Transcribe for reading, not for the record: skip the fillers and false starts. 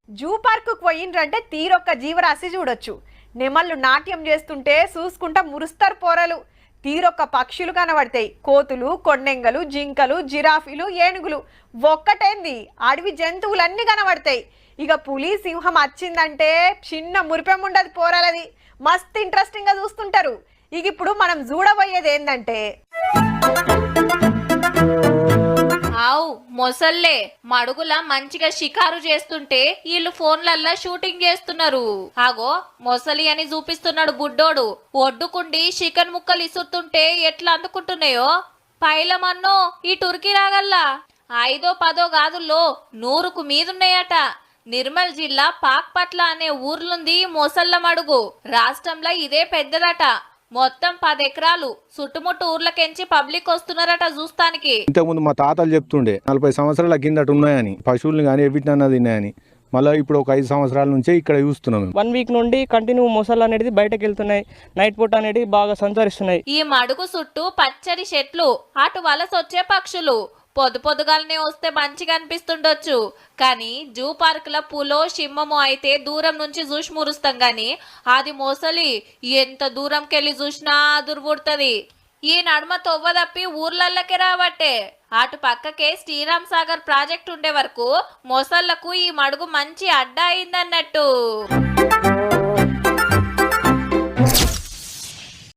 Zoo park పోయిండ్రంటే తీరొక్క జీవరాశి చూడొచ్చు. నెమళ్ళు నాట్యం చేస్తుంటే చూసుకుంటా మురుస్తారు పోరలు. తీరొక్క పక్షులు కనబడతాయి. కోతులు, కొండెంగలు, జింకలు, జిరాఫీలు, ఏనుగులు, ఒక్కటేంది అడవి జంతువులన్నీ కనబడతాయి. ఇక పులి, సింహం వచ్చిందంటే చిన్న మురిపెం ఉండదు పోరాలది. మస్తు ఇంట్రెస్టింగ్ గా చూస్తుంటారు. ఇక ఇప్పుడు మనం చూడబోయేది ఏంటంటే ఆవు మొసల్లే మడుగుల మంచిగా షికారు చేస్తుంటే వీళ్ళు ఫోన్లల్లా షూటింగ్ చేస్తున్నారు. ఆగో మొసలి అని చూపిస్తున్నాడు బుడ్డోడు. ఒడ్డుకుండి చికెన్ ముక్కలు ఇసురుతుంటే ఎట్లా అందుకుంటున్నాయో. పైలమన్నో ఈ టుర్కీ రాగల్లా 5దో 10దో గాదుల్లో 100కు మీదున్నాయట. నిర్మల్ జిల్లా పాక్పట్ల అనే ఊర్లుంది మొసళ్ళ మడుగు. రాష్ట్రంలో ఇదే పెద్దదట. మొత్తం 10 ఎకరాలు. చుట్టుముట్టు ఊర్లకెంచి పబ్లిక్ వస్తున్నారట చూస్తానికి. ఇంతకుముందు మా తాతలు చెప్తుండే 40 సంవత్సరాల కిందట ఉన్నాయని, పశువుల్ని కానీ ఎవిటినన్నా తిన్నాయని. మళ్ళీ ఇప్పుడు ఒక 5 సంవత్సరాల నుంచే ఇక్కడ చూస్తున్నాం. 1 వీక్ నుండి కంటిన్యూ మొసళ్ళు అనేది బయటకు వెళ్తున్నాయి. నైట్ పూట అనేది బాగా సంచరిస్తున్నాయి. ఈ మడుగు చుట్టూ పచ్చడి చెట్లు, అటు వలసొచ్చే పక్షులు. పొద్దుగాలనే వస్తే మంచిగా అనిపిస్తుండొచ్చు. కానీ జూ పార్కుల పులో సింహము అయితే దూరం నుంచి చూసి మురుస్తాం గాని అది మొసలి ఎంత దూరంకెళ్ళి చూసినా దుర్బుడుతుంది. ఈ నడుమ తొవ్వ తప్పి ఊర్లల్లకే రాబట్టే. అటు పక్కకే శ్రీరామ్ సాగర్ ప్రాజెక్ట్ ఉండే వరకు మొసళ్లకు ఈ మడుగు మంచి అడ్డా అయిందన్నట్టు.